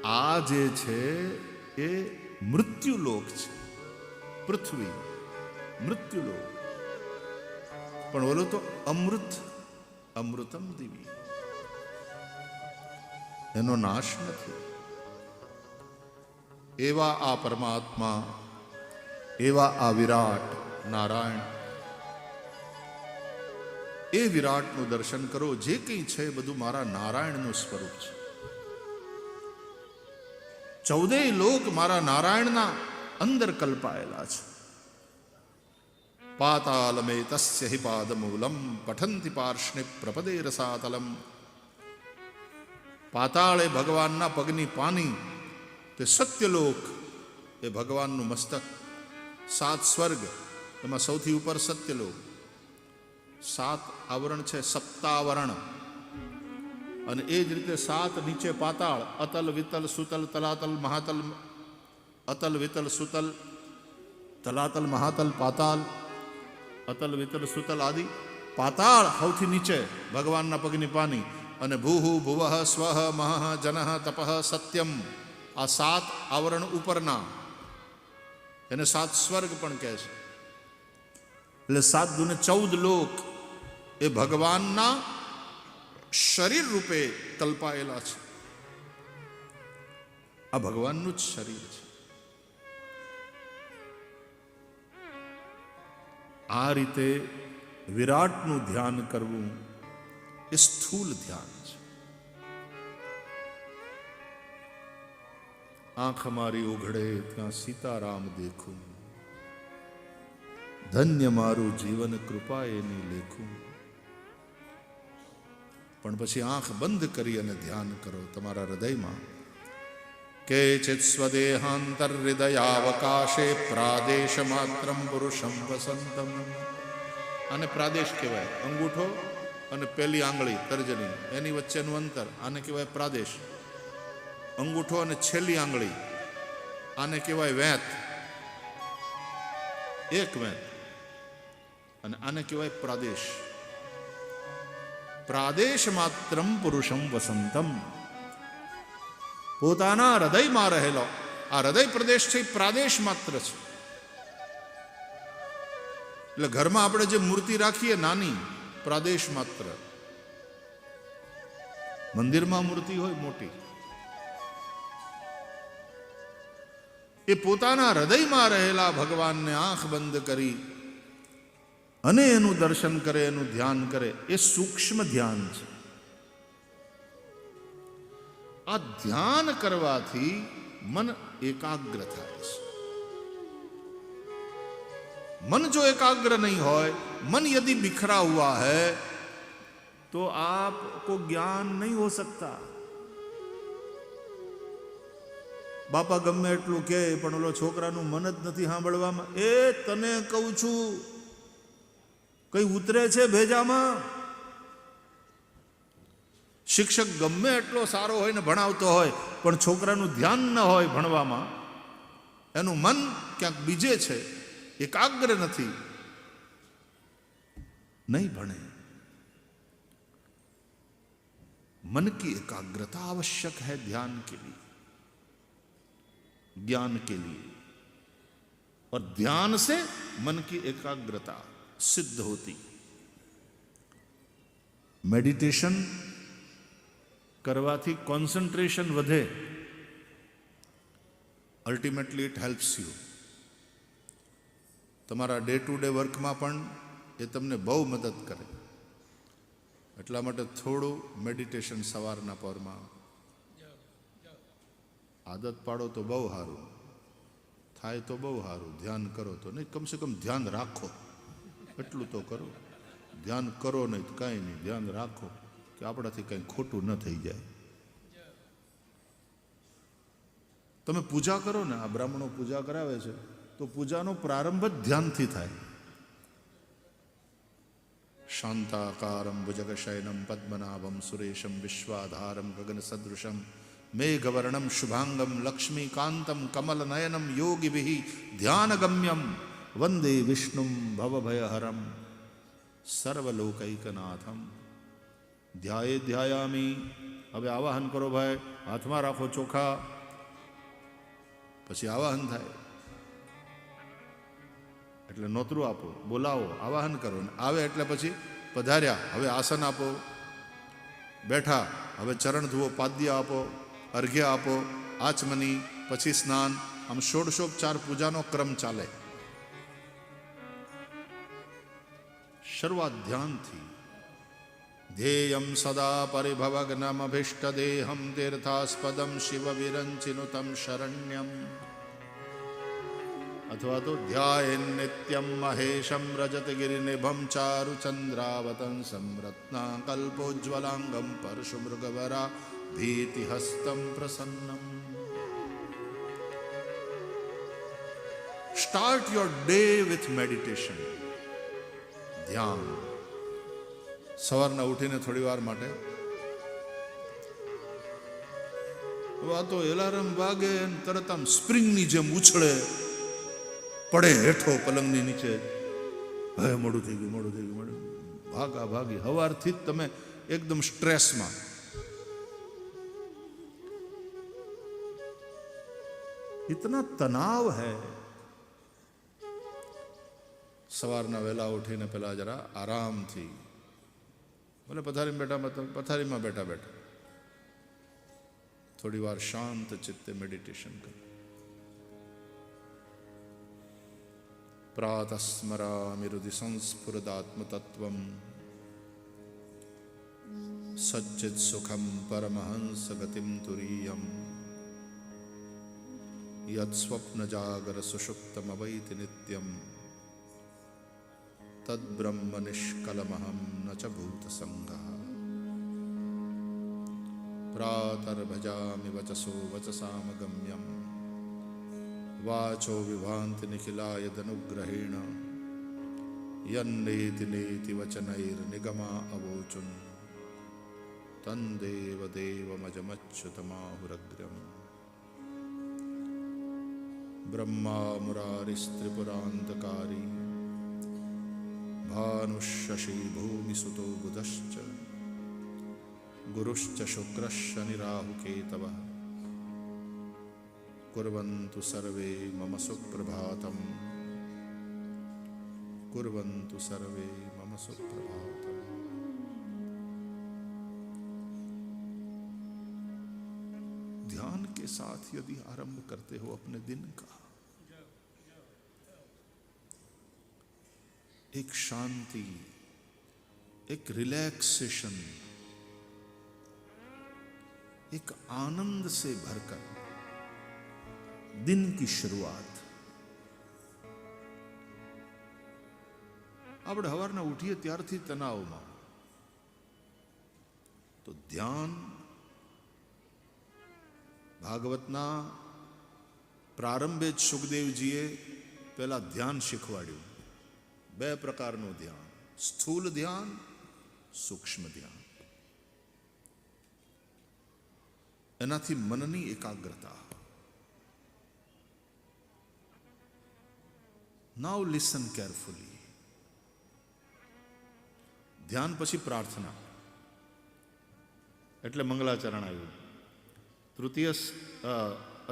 આ જે છે એ મૃત્યુલોક છે, પૃથ્વી મૃત્યુલોક. પણ ઓલો તો અમૃત, અમૃતમ દિવી, એનો નાશ નથી. એવા આ પરમાત્મા, એવા આ વિરાટ નારાયણ, એ વિરાટનું દર્શન કરો. જે કંઈ છે એ બધું મારા નારાયણનું સ્વરૂપ છે. 14 લોક મારા નારાયણના અંદર કલ્પાયેલા છે. પાતાલમે તસ્ય હિ પાદમૂલમ પઠંતિ પાર્ષ્ણિ પ્રપદે રસાતલમ. પાતાળ એ ભગવાનના પગની પાની, તે સત્યલોક એ ભગવાનનું મસ્તક. 7 સ્વર્ગ, એમાં સૌથી ઉપર સત્યલોક. 7 આવરણ છે, સપ્તાવરણ. અને એ જ રીતે 7 નીચે પાતાળ, અતલ વિતલ સુતલ તલાતલ મહાતલ, અતલ વિતલ સુતલ તલાતલ મહાતલ પાતાળ, અતલ વિતલ સુતલ આદિ. પાતાળ સૌથી નીચે ભગવાનના પગની પાની. અને ભૂહુ ભુવઃ સ્વઃ મહઃ જનઃ તપઃ સત્યમ, આ 7 આવરણ ઉપરના, એને 7 સ્વર્ગ પણ કહે છે. એટલે 7 દુને 14 લોક એ ભગવાનના શરીર રૂપે કલ્પાયેલા છે. આ ભગવાનનું જ શરીર છે. આ રીતે વિરાટનું ધ્યાન કરવું એ સ્થૂલ ધ્યાન છે. આંખ મારી ઉઘડે ત્યાં સીતારામ દેખું, ધન્ય મારું જીવન કૃપા એની લેખું. પણ પછી આંખ બંધ કરી અને ધ્યાન કરો તમારા હૃદયમાં. કેચિત સ્વદેહાંતર હૃદયાવકાશે પ્રાદેશ માત્રમ પુરુષમ વસંતમ. આને પ્રાદેશ કહેવાય. અંગૂઠો અને પેલી આંગળી તર્જની, એની વચ્ચેનું અંતર, આને કહેવાય પ્રાદેશ. અંગૂઠો અને છેલ્લી આંગળી, આને કહેવાય વેંત, એક વેંત. અને આને કહેવાય પ્રાદેશ. પ્રાદેશ માત્રમ પુરુષમ વસંતમ. પોતાના હૃદયમાં રહેલો આ હૃદય પ્રદેશ છે, પ્રાદેશ માત્ર છે. એટલે ઘરમાં આપણે જે મૂર્તિ રાખીએ નાની, પ્રાદેશ માત્ર. મંદિરમાં મૂર્તિ હોય મોટી. એ પોતાના હૃદયમાં રહેલા ભગવાનને આંખ બંધ કરી અને એનું દર્શન કરે, એનું ધ્યાન કરે, એ સૂક્ષ્મ ધ્યાન છે. આ ધ્યાન કરવાથી મન એકાગ્ર થાય છે. मन जो एकाग्र नहीं होय, मन यदि बिखरा हुआ है तो आपको ज्ञान नहीं हो सकता. बापा गમે એટલું કહે પણ ઓલો છોકરાનું મન જ નથી સાંભળવામાં. એ તને કહું છું, કઈ ઉતરે છે ભેજામાં? શિક્ષક ગમે એટલો સારો હોય ને ભણાવતો હોય, પણ છોકરાનું ધ્યાન ન હોય ભણવામાં, એનું મન ક્યાંક બીજે છે, एकाग्र नहीं, नहीं भणे. मन की एकाग्रता आवश्यक है ध्यान के लिए, ज्ञान के लिए. और ध्यान से मन की एकाग्रता सिद्ध होती. मेडिटेशन करवाथी कॉन्सन्ट्रेशन वधे. Ultimately it helps you. તમારા ડે ટુ ડે વર્કમાં પણ એ તમને બહુ મદદ કરે. એટલા માટે થોડું મેડિટેશન સવારના પરમાં આદત પાડો તો બહુ સારું થાય, તો બહુ સારું. ધ્યાન કરો તો નહીં, કમસે કમ ધ્યાન રાખો, એટલું તો કરો. ધ્યાન કરો નહીં તો કાંઈ નહીં, ધ્યાન રાખો કે આપણાથી કંઈ ખોટું ન થઈ જાય. તમે પૂજા કરો ને, આ બ્રાહ્મણો પૂજા કરાવે છે તો પૂજાનો પ્રારંભ જ ધ્યાનથી થાય. શાંતાકારમ ભુજગશયનમ પદ્મનાભમ સુરેશમ વિશ્વાધારમ ગગન સદૃશમ મેઘવર્ણમ શુભાંગમ લક્ષ્મીકાંતમ કમલનયનમ યોગિભિ ધ્યાનગમ્યમ વંદે વિષ્ણુમ ભવભયહરમ સર્વલોકૈકનાથમ. ધ્યાયે ધ્યાયામિ હવે આવાહન કરો ભાઈ, હાથમાં રાખો ચોખા, પછી આવાહન થાય. એટલે નોતરું આપો, બોલાવો, આવાહન કરો. આવે એટલે પછી પધાર્યા, હવે આસન આપો, બેઠા, હવે ચરણ ધુઓ, પાદ્ય આપો, અર્ઘ્ય આપો, આચમની, પછી સ્નાન. આમ ષોડશોપચાર પૂજાનો ક્રમ ચાલે. શરૂઆત ધ્યાનથી. ધ્યેયમ સદા પરિભવગ્નમભીષ્ટદેહમ તીર્થાસ્પદમ શિવ વિરંચિનુતમ શરણ્યમ. અથવા તો ધ્યાયેન નિત્યમ મહેશમ રજતગિરિનિભમ ચારુચંદ્રાવતંસમ રત્નાકલ્પોજ્વલાંગમ પરશુમૃગવરા ભીતિહસ્તમ પ્રસન્નમ. Start your day with meditation. ધ્યાન. સવારના ઉઠીને થોડી વાર માટે આ તો એલાર્મ વાગે તરત આમ સ્પ્રિંગની જેમ ઉછળે, પડે હેઠો પલંગની નીચે, હવે મોડું થઈ ગયું, મોડું થઈ ગયું, મોડું. ભાગા ભાગી સવારથી જ તમે એકદમ સ્ટ્રેસમાં. ઇતના તનાવ હૈ. સવારના વહેલા ઉઠીને પેલા જરા આરામથી, ભલે પથારીમાં બેઠા બેઠા થોડી વાર શાંત ચિત્તે મેડિટેશન કરો. પ્રાતસ્મરામિ હૃદિ સંસ્ફુરદાત્મતત્વમ સચ્ચિત સુખમ પરમહંસ ગતિમ તુરીયમ યત સ્વપ્ન જાગર સુષુપ્તમવૈતિ નિત્યમ તદ્બ્રહ્મ નિષ્કલમહં ન ચ ભૂતસંગઃ. પ્રાતર્ભજામિ વચસો વચસામગમ્યમ વાચો વિભાંતિ નિખિલાયદનુગ્रहेण યન્નેતિ નેતિ વચનૈર્નિગમા અવોચુન તન્દેવ દેવમજમચ્યુતમાહુરગ્ર્યમ. બ્રહ્મા મુરારિસ્ત્રિપુરાંતકારી ભાનુશશી ભૂમિસુતો બુધશ્ચ ગુરુશ્ચ શુક્રશ્ચ નિરાહુકેતવઃ કુર્વन्तु સર્વે મમ સુપ્રભાતમ કુર્વन्तु સર્વે મમ સુપ્રભાતમ. ध्यान के साथ यदि आरंभ करते हो अपने दिन का, एक शांति, एक रिलैक्सेशन, एक आनंद से भरकर दिन की शुरुआत. આપણે સવારના ઉઠીએ ત્યારથી તણાવમાં, તો ધ્યાન ભાગવતના પ્રારંભે જ સુખદેવજીએ પહેલા ધ્યાન શીખવાડ્યું. બે પ્રકારનું ધ્યાન, સ્થૂલ ધ્યાન, સૂક્ષ્મ ધ્યાન. એનાથી મનની એકાગ્રતા. નાઉ લિસન કેરફુલી. ધ્યાન પછી પ્રાર્થના, એટલે મંગલાચરણ આવ્યું. તૃતીય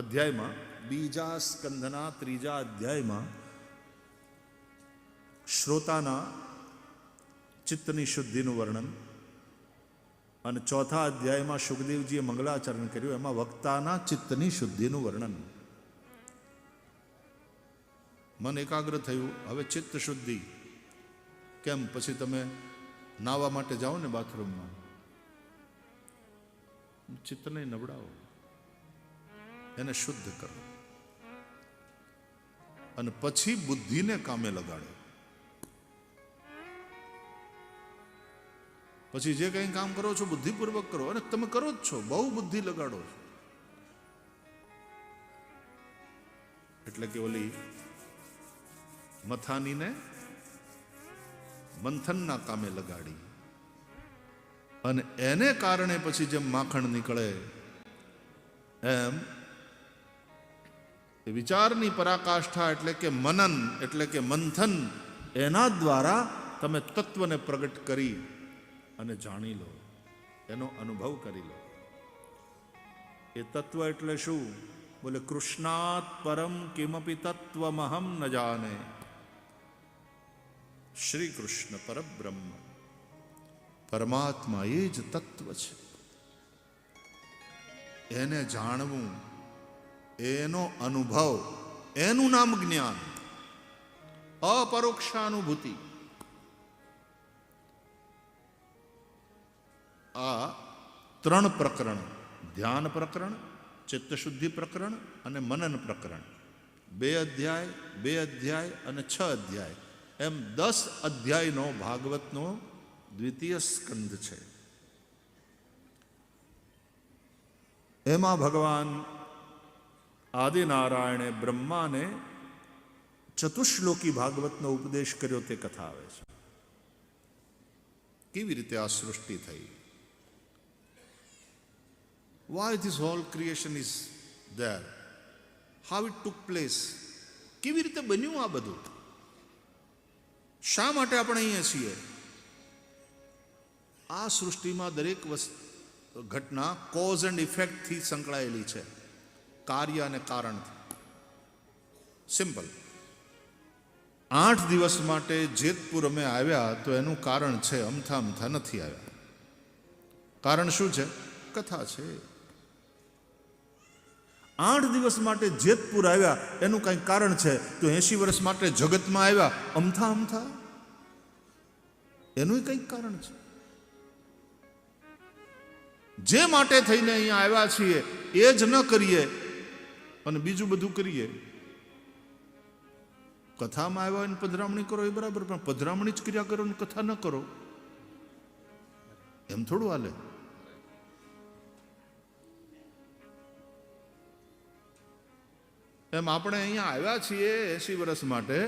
અધ્યાયમાં, બીજા સ્કંધના ત્રીજા અધ્યાયમાં શ્રોતાના ચિત્તની શુદ્ધિનું વર્ણન, અને ચોથા અધ્યાયમાં સુખદેવજીએ મંગલાચરણ કર્યું, એમાં વક્તાના ચિત્તની શુદ્ધિનું વર્ણન. મન એકાગ્ર થયું, હવે ચિત્ત શુદ્ધિ કેમ? પછી તમે નાવા માટે જાઓ ને બાથરૂમમાં, ચિત્તને નબળાવો, એને શુદ્ધ કરો, અને પછી બુદ્ધિને કામે લગાડો. પછી જે કંઈ કામ કરો છો બુદ્ધિપૂર્વક કરો, અને તમે કરો જ છો, બહુ બુદ્ધિ લગાડો છો. એટલે કે ઓલી મથાનીને મંથનના કામે લગાડી, અને એને કારણે પછી જેમ માખણ નીકળે એમ વિચારની પરાકાષ્ઠા એટલે કે મનન, એટલે કે મંથન, એના દ્વારા તમે તત્વને પ્રગટ કરી અને જાણી લો, એનો અનુભવ કરી લો. એ તત્વ એટલે શું? બોલે કૃષ્ણાત પરમ કિમપી તત્વમહમ ન જાને. શ્રી કૃષ્ણ પરબ્રહ્મ, પરમાત્મા એ જ તત્વ છે. એને જાણવું, એનો અનુભવ, એનું નામ જ્ઞાન, અપરોક્ષાનુભૂતિ. આ 3 પ્રકરણ, ધ્યાન પ્રકરણ, ચિત્તશુદ્ધિ પ્રકરણ અને મનન પ્રકરણ, 2 અધ્યાય, 2 અધ્યાય અને 6 અધ્યાય, એમ 10 અધ્યાયનો ભાગવતનો દ્વિતીય સ્કંદ છે. એમાં ભગવાન આદિનારાયણે બ્રહ્માને ચતુશ્લોકી ભાગવતનો ઉપદેશ કર્યો તે કથા આવે છે. કેવી રીતે આ સૃષ્ટિ થઈ? Why this whole creation is there? How it took place? કેવી રીતે બન્યું આ બધું? શા માટે આપણે અહીંયા છીએ? આ સૃષ્ટિમાં દરેક ઘટના કોઝ એન્ડ ઇફેક્ટથી સંકળાયેલી છે, કાર્ય અને કારણથી. સિમ્પલ. 8 દિવસ માટે જેતપુર અમે આવ્યા તો એનું કારણ છે, અમથા નથી આવ્યા. કારણ શું છે? કથા છે. 8 દિવસ માટે જેતપુર આવ્યા એનું કંઈ કારણ છે, તો 80 વર્ષ માટે જગતમાં આવ્યા અમથા એનું કંઈક કારણ છે. જે માટે થઈને અહીંયા આવ્યા છીએ એ જ ન કરીએ અને બીજું બધું કરીએ. કથામાં આવ્યા ને પધરામણી કરો એ બરાબર, પણ પધરામણી જ કર્યા કરો ને કથા ન કરો એમ થોડું હાલે. એમ આપણે અહીંયા આવ્યા છીએ 80 વર્ષ માટે,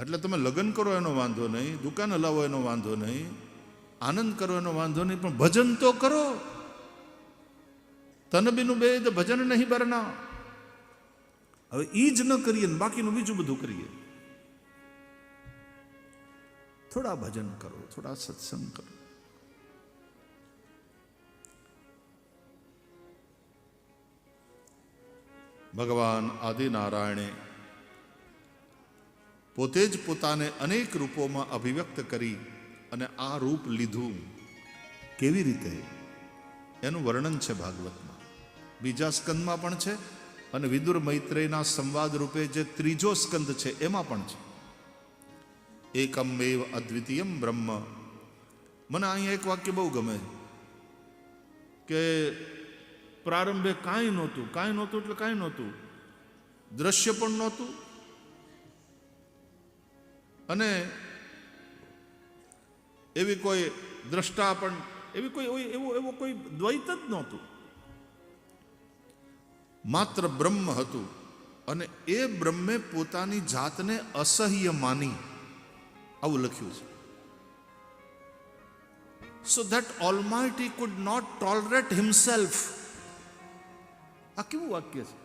એટલે તમે લગ્ન કરો એનો વાંધો નહીં, દુકાન હલાવો એનો વાંધો નહીં, આનંદ કરો એનો વાંધો નહીં, પણ ભજન તો કરો. તન બીનું બેદ ભજન નહીં બરના. હવે ઈ જ ન કરીએ ને બાકીનું બીજું બધું કરીએ. થોડા ભજન કરો, થોડા સત્સંગ કરો. ભગવાન આદિનારાયણે પોતે જ પોતાને અનેક રૂપોમાં અભિવ્યક્ત કરી અને આ રૂપ લીધું. કેવી રીતે? એનું વર્ણન છે ભાગવતમાં, બીજા સ્કંદમાં પણ છે અને વિદુર મૈત્રેયના સંવાદ રૂપે જે 3જો સ્કંદ છે એમાં પણ છે. એકમેવ અદ્વિતીયમ બ્રહ્મ. મને અહીંયા એક વાક્ય બહુ ગમે કે પ્રારંભે કાંઈ નહોતું એટલે કાંઈ નહોતું, દ્રશ્ય પણ નહોતું અને એવી કોઈ દ્રષ્ટા પણ, એવો કોઈ દ્વૈત જ નહોતું. માત્ર બ્રહ્મ હતું અને એ બ્રહ્મે પોતાની જાતને અસહ્ય માની, આવું લખ્યું છે. So that Almighty could not tolerate himself. આ કેવું વાક્ય છે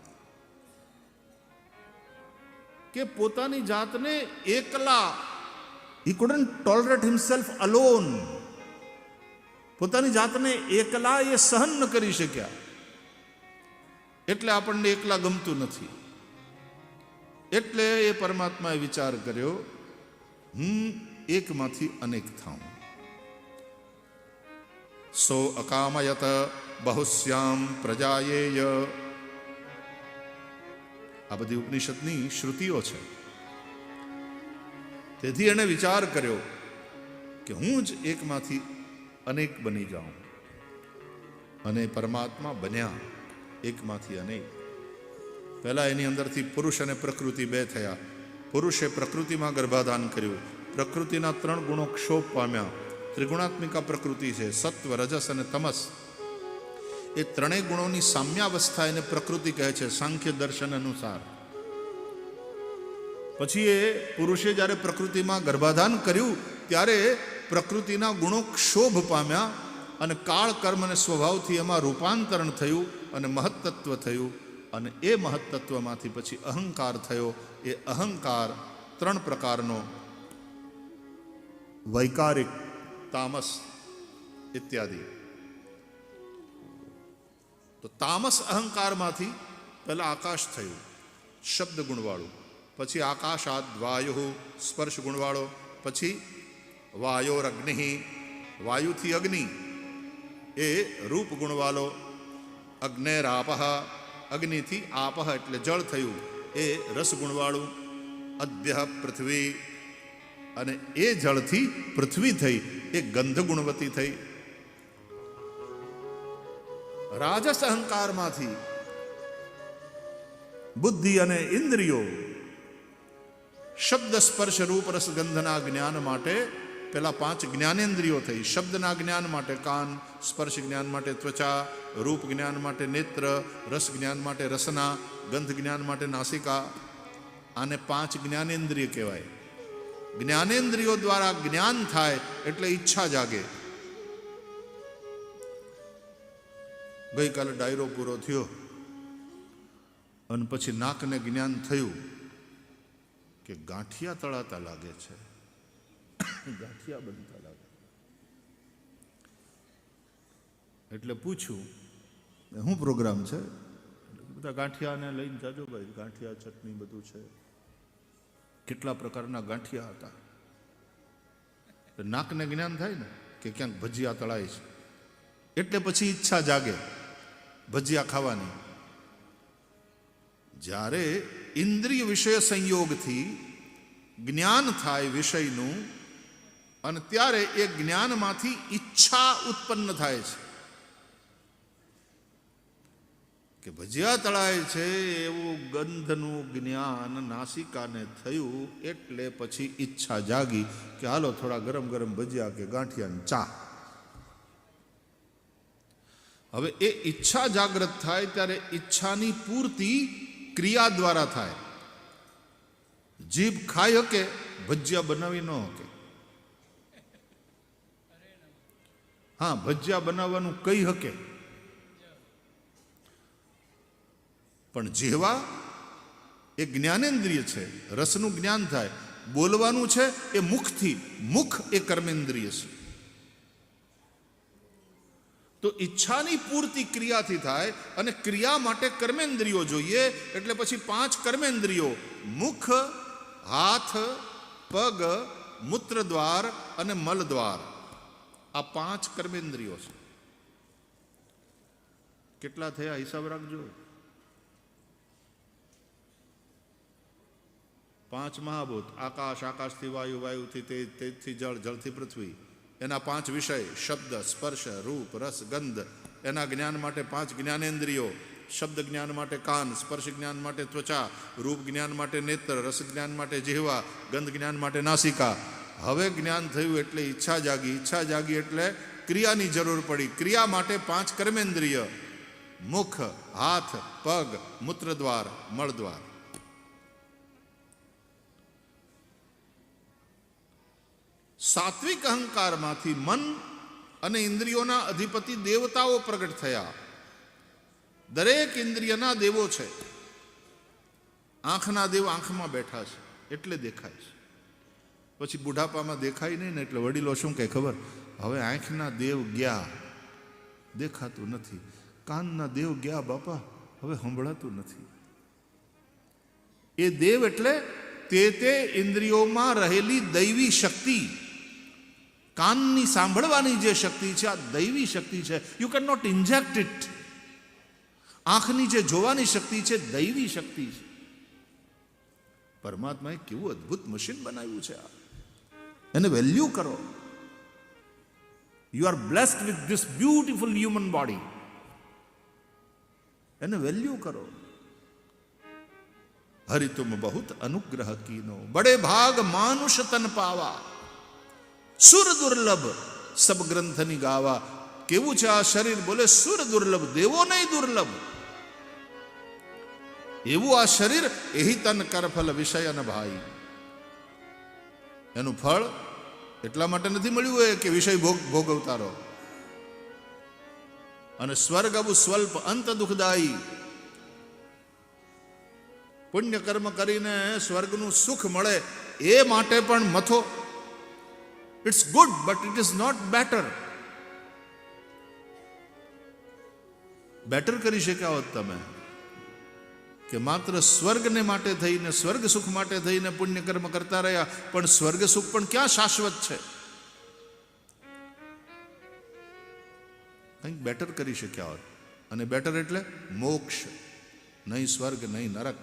કે પોતાની જાતને એકલા, he couldn't tolerate himself alone. પોતાની જાતને એકલા એ સહન ન કરી શક્યા, એટલે આપણને એકલા ગમતું નથી. એટલે એ પરમાત્માએ વિચાર કર્યો, હું એકમાંથી અનેક થાઉં. સો અકામયત બહુશ્યામ પ્રજાયેય. આ બધી ઉપનિષદની શ્રુતિઓ છે. તેથી એણે વિચાર કર્યો કે હું જ એકમાંથી અનેક બની જાઉં, અને પરમાત્મા બન્યા એકમાંથી અનેક. પહેલા એની અંદરથી પુરુષ અને પ્રકૃતિ 2 થયા. પુરુષે પ્રકૃતિમાં ગર્ભાધાન કર્યું, પ્રકૃતિના 3 ગુણો ક્ષોભ પામ્યા. ત્રિગુણાત્મિકા પ્રકૃતિ છે, સત્વ, રજસ અને તમસ. એ 3 ગુણોની સામ્યાવસ્થા એને પ્રકૃતિ કહે છે સાંખ્ય દર્શન અનુસાર. પછી એ પુરુષે જ્યારે પ્રકૃતિમાં ગર્ભાધાન કર્યું ત્યારે પ્રકૃતિના ગુણો ક્ષોભ પામ્યા અને કાળ, કર્મ અને સ્વભાવથી એમાં રૂપાંતરણ થયું અને મહત્તત્વ થયું. અને એ મહત્તત્વમાંથી પછી અહંકાર થયો. એ અહંકાર 3 પ્રકારનો, વૈકારિક, તામસ ઇત્યાદિ. તો તો તામસ અહંકારમાંથી પહેલા આકાશ થયું, શબ્દ ગુણવાળું, પછી આકાશાદ વાયુ સ્પર્શ ગુણવાળો, પછી વાયોરગ્નિ વાયુથી અગ્નિ એ રૂપ ગુણવાળો, અગ્નેરાપહ અગ્નિથી આપહ એટલે જળ થયું એ રસ ગુણવાળું, અદ્ય પૃથ્વી અને એ જળથી પૃથ્વી થઈ એ ગંધ ગુણવતી થઈ. રાજસ અહંકારમાંથી બુદ્ધિ અને ઇન્દ્રિયો શબ્દ સ્પર્શ રૂપ રસ ગંધના જ્ઞાન માટે પેલા 5 જ્ઞાનેન્દ્રિયો થઈ. શબ્દના જ્ઞાન માટે કાન, સ્પર્શ જ્ઞાન માટે ત્વચા, રૂપ જ્ઞાન માટે નેત્ર, રસ જ્ઞાન માટે રસના, ગંધ જ્ઞાન માટે નાસિકા. આને 5 જ્ઞાનેન્દ્રિય કહેવાય. જ્ઞાનેન્દ્રિયો દ્વારા જ્ઞાન થાય એટલે ઈચ્છા જાગે. ગઈકાલે ડાયરો પૂરો થયો અને પછી નાકને જ્ઞાન થયું કે ગાંઠિયા તળાતા લાગે છે, ગાંઠિયા બનતા લાગે. એટલે પૂછ્યું શું પ્રોગ્રામ છે? બધા ગાંઠિયાને લઈને જાજો ભાઈ, ગાંઠિયા ચટણી બધું છે. કેટલા પ્રકારના ગાંઠિયા હતા. નાકને જ્ઞાન થાય ને કે ક્યાંક ભજીયા તળાય છે એટલે પછી ઈચ્છા જાગે ભજીયા ખાવાની. જ્યારે ઇન્દ્રિય વિષય સંયોગથી જ્ઞાન થાય વિષયનું અને ત્યારે એ જ્ઞાનમાંથી ઈચ્છા ઉત્પન્ન થાય છે કે ભજીયા તળાય છે એવું ગંધનું જ્ઞાન નાસિકાને થયું એટલે પછી ઈચ્છા જાગી કે હાલો થોડા ગરમ ગરમ ભજીયા કે ગાંઠિયાની ચા. હવે એ ઈચ્છા જાગૃત થાય ત્યારે ઈચ્છાની પૂર્તિ ક્રિયા દ્વારા થાય. જીભ ખાઈ હકે, ભજીયા બનાવી ન હકે. હા, ભજીયા બનાવવાનું કઈ હકે, પણ જેવા એ જ્ઞાનેન્દ્રિય છે, રસનું જ્ઞાન થાય. બોલવાનું છે એ મુખથી, મુખ એ કર્મેન્દ્રિય છે. તો ઈચ્છાની પૂર્તિ ક્રિયાથી થાય અને ક્રિયા માટે કર્મેન્દ્રિયો જોઈએ. એટલે પછી 5 કર્મેન્દ્રિયો મુખ, હાથ, પગ, મૂત્રદ્વાર અને મલદ્વાર, આ 5 કર્મેન્દ્રિયો છે. કેટલા થયા હિસાબ રાખજો. 5 મહાભૂત, આકાશ, આકાશથી વાયુ, વાયુથી તેજ, તેજથી જળ, જળથી પૃથ્વી. એના 5 વિષય શબ્દ સ્પર્શ રૂપ રસ ગંધ. એના જ્ઞાન માટે 5 જ્ઞાનેન્દ્રિયો. શબ્દ જ્ઞાન માટે કાન, સ્પર્શ જ્ઞાન માટે ત્વચા, રૂપ જ્ઞાન માટે નેત્ર, રસ જ્ઞાન માટે જીહવા, ગંધ જ્ઞાન માટે નાસિકા. હવે જ્ઞાન થયું એટલે ઈચ્છા જાગી. ઈચ્છા જાગી એટલે ક્રિયાની જરૂર પડી. ક્રિયા માટે 5 કર્મેન્દ્રિય મુખ, હાથ, પગ, મૂત્રદ્વાર, મળદ્વાર. સાત્વિક અહંકારમાંથી મન અને ઇન્દ્રિયોના અધિપતિ દેવતાઓ પ્રગટ થયા. દરેક ઇન્દ્રિયના દેવો છે. આંખના દેવ આંખમાં બેઠા છે એટલે દેખાય છે. પછી બુઢાપામાં દેખાય નહીં ને એટલે વડીલો શું કહે ખબર? હવે આંખના દેવ ગયા, દેખાતું નથી. કાનના દેવ ગયા બાપા, હવે સંભળાતું નથી. એ દેવ એટલે તે ઇન્દ્રિયોમાં રહેલી દૈવી શક્તિ. કાનની સાંભળવાની જે શક્તિ છે આ દૈવી શક્તિ છે. You can not inject it. આંખની જે જોવાની શક્તિ છે દૈવી શક્તિ છે. પરમાત્માએ કેવું અદ્ભુત મશીન બનાવ્યું છે આ. એને વેલ્યુ કરો. You are blessed with this beautiful human body. એને વેલ્યુ કરો. હરિ તુમ બહુત અનુગ્રહ કીનો, બડે ભાગ માનુષ તન પાવા, સુર દુર્લભ સબ ગ્રંથની ગાવા. કેવું છે આ શરીર? બોલે સુર દુર્લભ, દેવો નહીં દુર્લભ. એવું આ શરીર એહી તન કરફલ વિષય ભાઈ. એનું ફળ એટલા માટે નથી મળ્યું હોય કે વિષય ભોગવતા રહો. અને સ્વર્ગ અબુ સ્વલ્પ અંત દુઃખદાયી. પુણ્ય કર્મ કરીને સ્વર્ગનું સુખ મળે એ માટે પણ મથો. It's good but it is not better. Better કરી શક્યા હોત તમે કે માત્ર સ્વર્ગને માટે થઈને, સ્વર્ગ સુખ માટે થઈને પુણ્ય કર્મ કરતા રહ્યા, પણ સ્વર્ગ સુખ પણ ક્યાં શાશ્વત છે? કંઈક બેટર કરી શક્યા હોત. અને બેટર એટલે મોક્ષ, નહીં સ્વર્ગ, નહીં નરક,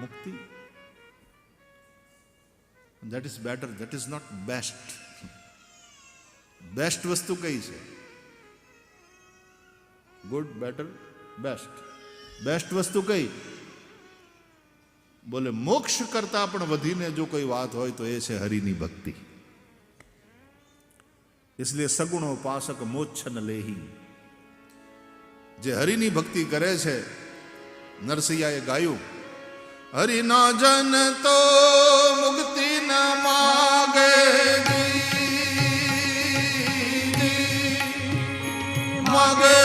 મુક્તિ. That is better, that is not best. Best વસ્તુ કઈ છે? Good, better, best. બેસ્ટ વસ્તુ કઈ? બોલે મોક્ષ કરતા પણ વધીને જો કોઈ વાત હોય તો એ છે હરિની ભક્તિ. इसलिए સગુણો પાસક મોચ્છન લેહી. જે હરિની ભક્તિ કરે છે, નરસૈયાએ ગાયું, હરિના જન તો મુક્તિ ન માગે, માગે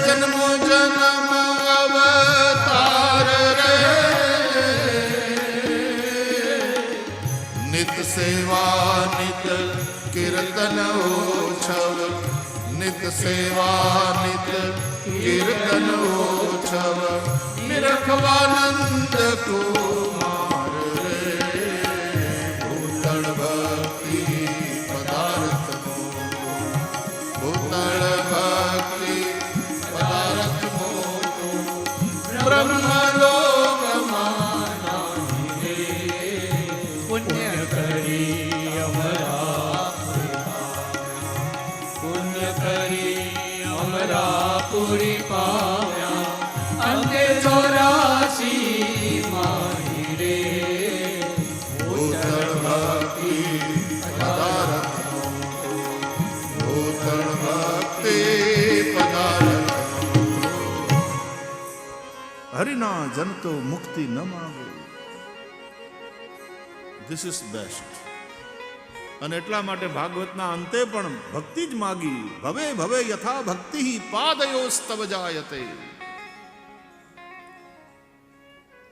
જન્મો જન્મ અવતાર રે, નિત સેવા નિત કીર્તન ઉત્સવ, નિત સેવા નિત કીર્તન ઉત્સવ, નિરખવાનંદ કુમાર રે, ભૂતળ ભક્તિ પદાર્થ, ભૂતળ ભક્તિ પદાર્થ બ્રહ્મલોકમાં પુણ્ય કરી અમરાપુરી પામ્યા, અંતે 84 માહી રે, ભૂતળ ભક્તિ પદાર્થ, ભૂતળ ભક્તિ પદાર્થ. હરિના જન તો મુક્તિ ન માગે. This is best. અને એટલા માટે ભાગવતના અંતે પણ ભક્તિ જ માગી. ભવે ભવે યથા ભક્તિ પાદયોસ્તવ જાયતે.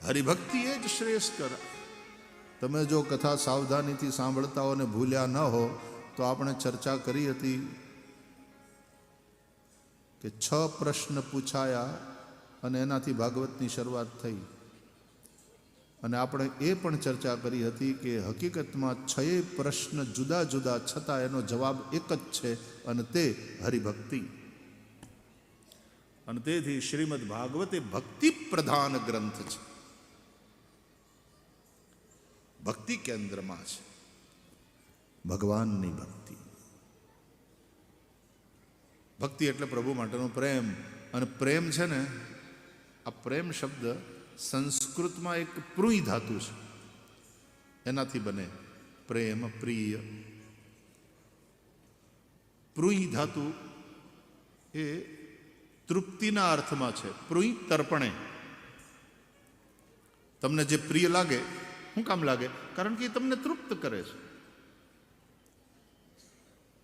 હરિભક્તિ એ જ શ્રેષ્ઠ. તમે જો કથા સાવધાનીથી સાંભળતા હો ને ભૂલ્યા ન હો તો આપણે ચર્ચા કરી હતી કે 6 પ્રશ્ન પૂછાયા અને એનાથી ભાગવતની શરૂઆત થઈ. અને આપણે એ પણ ચર્ચા કરી હતી કે હકીકતમાં 6 પ્રશ્ન જુદા જુદા છતાં એનો જવાબ એક જ છે, અને તે હરિભક્તિ. અને તેથી શ્રીમદ ભાગવત એ ભક્તિ પ્રધાન ગ્રંથ છે, ભક્તિ કેન્દ્રમાં છે, ભગવાનની ભક્તિ. ભક્તિ એટલે પ્રભુ માટેનો પ્રેમ. અને પ્રેમ છે ને, આ પ્રેમ શબ્દ સંસ્કૃતમાં એક પ્રુઈ ધાતુ છે, એનાથી બને પ્રેમ, પ્રિય. પ્રુઈ ધાતુ એ તૃપ્તિના અર્થમાં છે. પ્રુઈ તર્પણે. તમને જે પ્રિય લાગે, શું કામ લાગે? કારણ કે એ તમને તૃપ્ત કરે છે.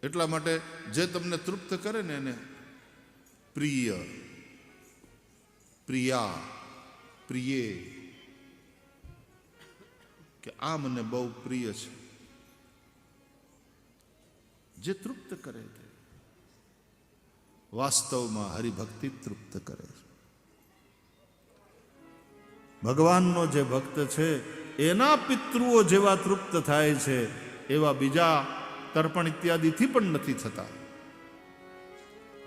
એટલા માટે જે તમને તૃપ્ત કરે ને એને પ્રિય, પ્રિયા, પ્રિયે, કે આ મને બહુ પ્રિય છે. જે તૃપ્ત કરે છે. વાસ્તવમાં હરિભક્તિ તૃપ્ત કરે છે. ભગવાનનો જે ભક્ત છે એના પિતૃઓ જેવા તૃપ્ત થાય છે એવા બીજા તર્પણ ઇત્યાદિથી પણ નથી થતા.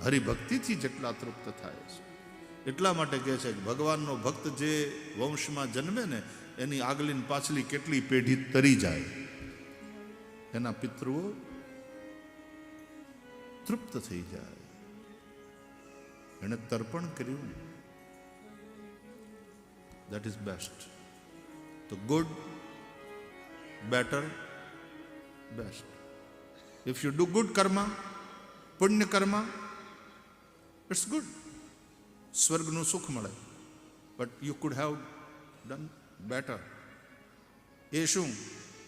હરિભક્તિથી જેટલા તૃપ્ત થાય છે. એટલા માટે કહે છે કે ભગવાનનો ભક્ત જે વંશમાં જન્મે ને એની આગલી ને પાછલી કેટલી પેઢી તરી જાય, એના પિતૃઓ તૃપ્ત થઈ જાય. એને તર્પણ કર્યું. That is best. The good, better, best. If you do good karma, punya karma, it's good. સ્વર્ગનું સુખ મળે. But you could have done better. એ શું?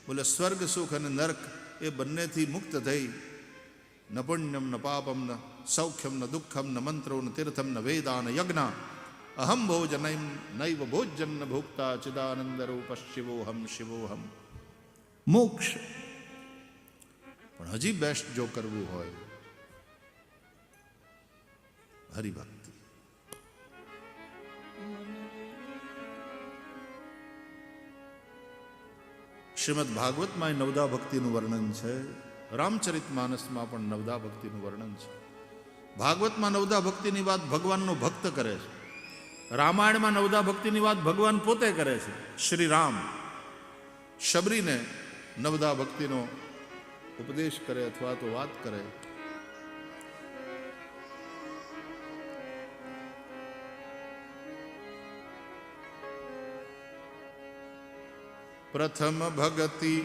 બોલે સ્વર્ગ સુખ અને નરક એ બંનેથી મુક્ત થઈ ન પુણ્યમ ન પાપમ ન સૌખ્યમ ન દુઃખમ ન મંત્રો ન તીર્થમ ન વેદા ન યજ્ઞ અહમ ભોજનૈમ નૈવ ભોજન ન ભોક્તા ચિદાનંદ રૂપ શિવોહમ શિવોહમ. મોક્ષ. પણ હજી બેસ્ટ જો કરવું હોય હરિભક્તિ. શ્રીમદ ભાગવતમાં નવદા ભક્તિનું વર્ણન છે, રામચરિત માનસમાં પણ નવદા ભક્તિનું વર્ણન છે. ભાગવતમાં નવદા ભક્તિની વાત ભગવાનનો ભક્ત કરે છે, રામાયણમાં નવદા ભક્તિની વાત ભગવાન પોતે કરે છે. શ્રી રામ શબરીને નવદા ભક્તિનો ઉપદેશ કરે અથવા તો વાત કરે. પ્રથમ ભગતિ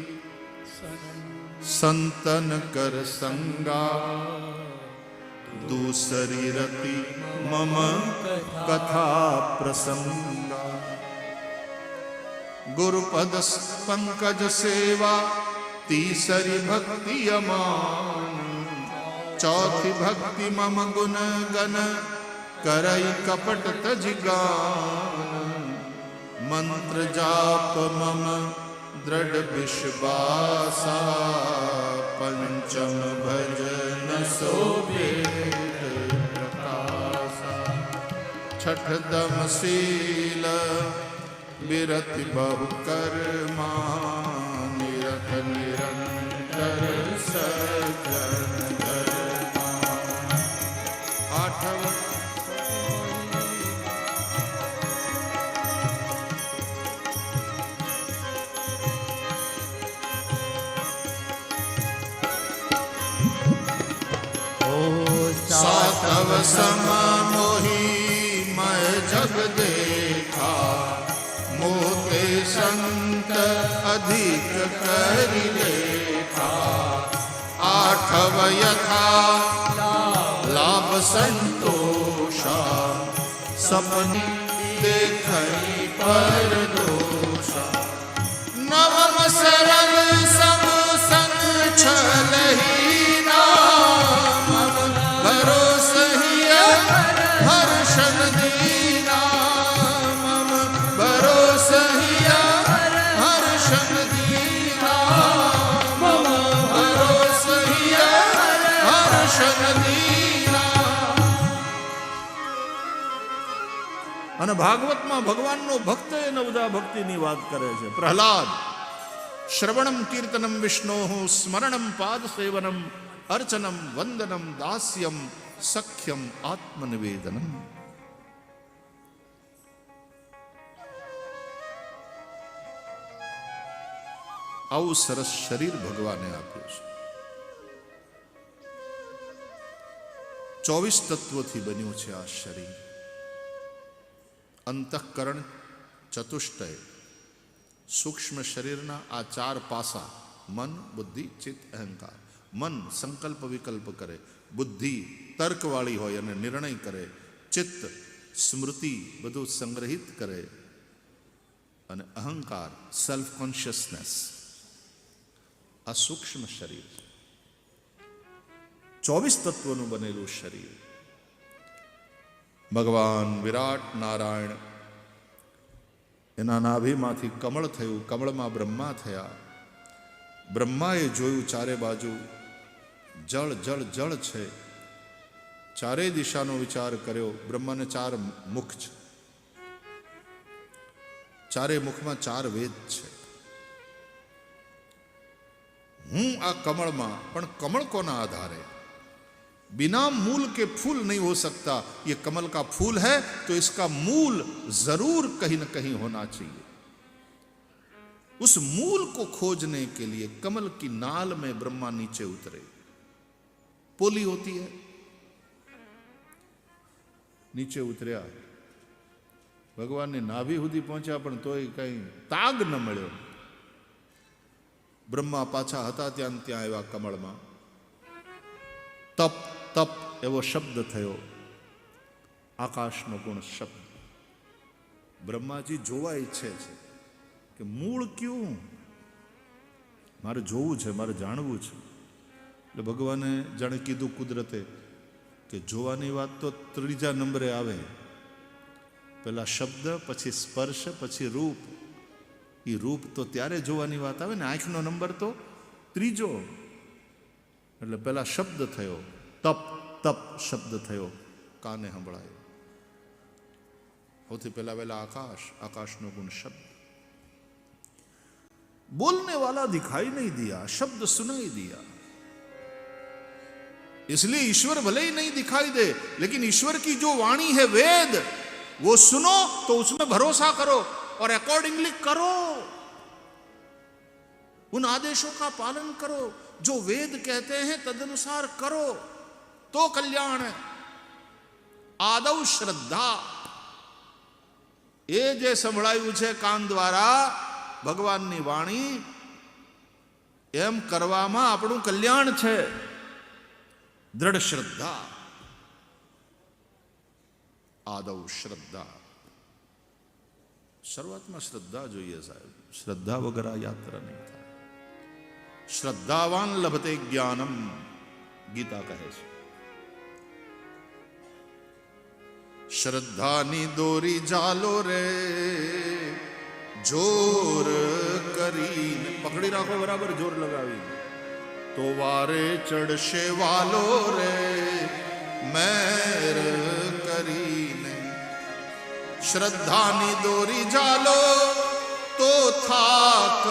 સંતન કર સંગા, દૂસરી રતિ મમ કથા પ્રસંગા. ગુરુપદ પંકજ સેવા તીસરી ભક્તિ અમાન, ચોથી ભક્તિ મમ ગુણ ગન કરઈ કપટ તજગાન. મંત્ર જાપ મમ દ્રઢ વિશ્વાસા, પંચમ ભજન શોભે પ્રકાશા. છઠ દમ શીલ વિરતિ બહુ કર્મા, નિરત નિરંતર સજ્જન ધર્મા. આઠમ सातव सम मोही मैं जग देखा, मोते संत अधिक कर लेखा. आठव यथा लाभ संतोषा, सपनी देखई पर दोषा. नवम सरल सब संग छलही, અને ભાગવતમાં ભગવાનનો ભક્ત એ નવદા ભક્તિની વાત કરે છે. પ્રહલાદ શ્રવણમ કીર્તનમ વિષ્ણોઃ, સ્મરણમ પાદ સેવનમ, અર્ચનમ વંદનમ દાસ્યમ, સખ્યમ આત્મનિવેદનમ. આવું સરસ શરીર ભગવાને આપ્યું છે. 24 તત્વોથી બન્યું છે આ શરીર. અંતઃકરણ ચતુષ્ટય, સૂક્ષ્મ શરીરના આ 4 પાસા, મન બુદ્ધિ ચિત્ત અહંકાર. મન સંકલ્પ વિકલ્પ કરે, બુદ્ધિ તર્કવાળી હોય અને નિર્ણય કરે, ચિત્ત સ્મૃતિ બધું સંગ્રહિત કરે, અને અહંકાર સેલ્ફ કોન્શિયસનેસ. આ સૂક્ષ્મ શરીર છે. 24 તત્વોનું બનેલું શરીર. ભગવાન વિરાટ નારાયણ, એના નાભીમાંથી કમળ થયું, કમળમાં બ્રહ્મા થયા. બ્રહ્માએ જોયું ચારે બાજુ જળ જળ જળ છે, ચારેય દિશાનો વિચાર કર્યો. બ્રહ્માને 4 મુખ છે, ચારે મુખમાં 4 વેદ છે. હું આ કમળમાં, પણ કમળ કોના આધારે? बिना मूल के फूल नहीं हो सकता. ये कमल का फूल है तो इसका मूल जरूर कहीं न कहीं होना चाहिए. उस मूल को खोजने के लिए कमल की नाल में ब्रह्मा नीचे उतरे. पोली होती है, नीचे उतर्या, भगवान ने नाभि સુધી પહોંચ્યા પણ તોય કઈ તાગ ન મળ્યો. બ્રહ્મા પાછા હતા ત્યાં ત્યાં આવ્યા કમળમાં. તપ તપ એવો શબ્દ થયો, આકાશનો ગુણ શબ્દ. બ્રહ્માજી જોવા ઈચ્છે છે કે મૂળ ક્યું, મારે જોવું છે, મારે જાણવું છે. એટલે ભગવાને જાણે કીધું કુદરતે કે જોવાની વાત તો 3જા નંબરે આવે. પહેલા શબ્દ, પછી સ્પર્શ, પછી રૂપ. એ રૂપ તો ત્યારે જોવાની વાત આવે ને, આંખનો નંબર તો 3જો. એટલે પહેલા શબ્દ થયો, તપ તપ શબ્દ થયો, કાને સંભળાયો. સૌથી પહેલા આકાશ, આકાશનો ગુણ શબ્દ. बोलने वाला दिखाई नहीं दिया, शब्द सुनाई दिया। इसलिए ईश्वर भले ही नहीं दिखाई दे, लेकिन ईश्वर की जो वाणी है वेद, वो सुनो तो उसमें भरोसा करो और अकॉर्डिंगली करो, उन आदेशों का पालन करो, जो वेद कहते हैं तदनुसार करो तो कल्याण है। आदौ श्रद्धा, એ જે સંભળાયું છે કાન દ્વારા ભગવાનની વાણી, એમ કરવામાં આપણું કલ્યાણ છે. દ્રઢ શ્રદ્ધા, આદૌ શ્રદ્ધા. શરૂઆતમાં શ્રદ્ધા જોઈએ સાહેબ, શ્રદ્ધા વગર આ યાત્રા નહીં થાય. શ્રદ્ધાવાન લભતે જ્ઞાનમ, ગીતા કહે છે. શ્રદ્ધાની દોરી જાલો રે જોર કરીને, પકડી રાખો બરાબર, જોર લગાવી તો વારે ચડશે વાલો રે મેર કરીને. શ્રદ્ધાની દોરી જાલો તો થાક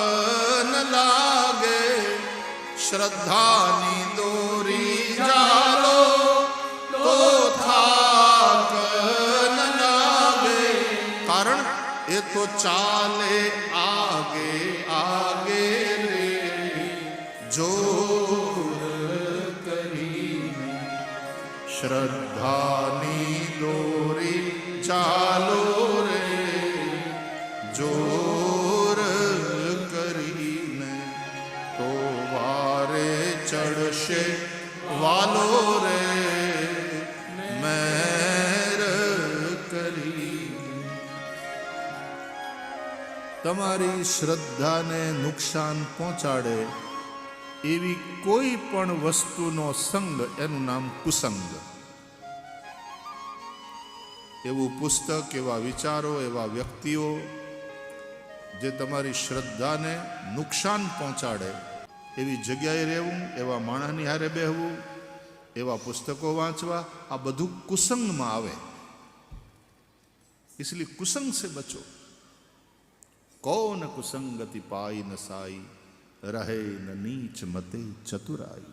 ન લાગે, શ્રદ્ધાની દોરી જાલો તો થાક ન લાગે, કારણ એ તો ચાલે આગે આગે રે જોર કરીને. શ્રદ્ધાની દોરી ચાલો રે જોર કરીને, તો વારે ચડશે વાલો રે મેર કરીને. તમારી શ્રદ્ધાને નુકસાન પહોંચાડે એવી કોઈ પણ વસ્તુનો સંગ, એનું નામ કુસંગ. એવું પુસ્તક, એવા વિચારો, એવા વ્યક્તિઓ જે તમારી શ્રદ્ધાને નુકસાન પહોંચાડે એવી જગ્યાએ રહેવું, એવા માણસની હારે બેહવું, એવા પુસ્તકો વાંચવા, આ બધું કુસંગમાં આવે. इसलिए कुसंग से बचो. कौन कुसंगति पाई न साई, रहे न नीच मते चतुराई.